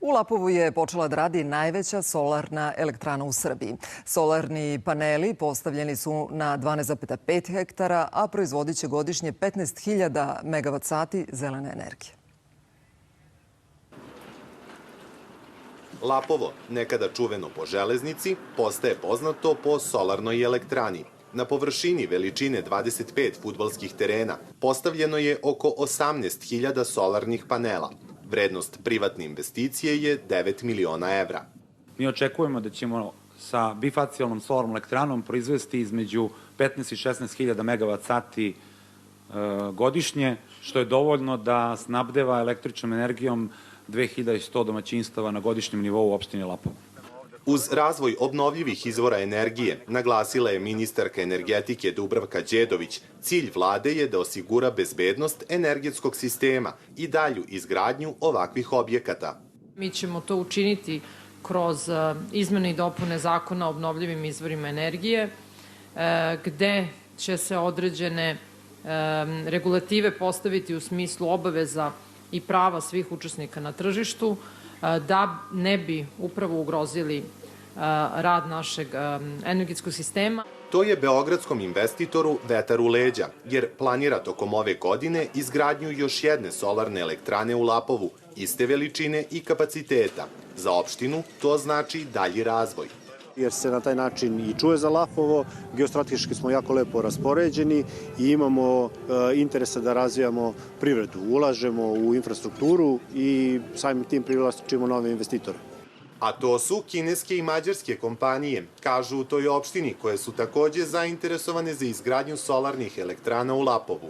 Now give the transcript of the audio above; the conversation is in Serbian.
U Lapovu je počela da radi najveća solarna elektrana u Srbiji. Solarni paneli postavljeni su na 12,5 hektara, a proizvodit će godišnje 15.000 megavat sati zelene energije. Lapovo, nekada čuveno po železnici, postaje poznato po solarnoj elektrani. Na površini veličine 25 fudbalskih terena postavljeno je oko 18.000 solarnih panela. Vrednost privatne investicije je 9 miliona evra. Mi očekujemo da ćemo sa bifacijalnom solarnom elektranom proizvesti između 15 i 16.000 megavat sati godišnje, što je dovoljno da snabdeva električnom energijom 2100 domaćinstava na godišnjem nivou u opštini Lapovo. Uz razvoj obnovljivih izvora energije, naglasila je ministarka energetike Dubravka Đedović, cilj vlade je da osigura bezbednost energetskog sistema i dalju izgradnju ovakvih objekata. Mi ćemo to učiniti kroz izmene i dopune Zakona o obnovljivim izvorima energije, gde će se određene regulative postaviti u smislu obaveza i prava svih učesnika na tržištu, da ne bi upravo ugrozili rad našeg energetskog sistema. To je beogradskom investitoru vetar u leđa, jer planira tokom ove godine izgradnju još jedne solarne elektrane u Lapovu, iste veličine i kapaciteta. Za opštinu to znači dalji razvoj. Jer se na taj način i čuje za Lapovo, geostrateški smo jako lepo raspoređeni i imamo interesa da razvijamo privredu. Ulažemo u infrastrukturu i samim tim privlačimo nove investitore. A to su kineske i mađarske kompanije, kažu u toj opštini, koje su takođe zainteresovane za izgradnju solarnih elektrana u Lapovu.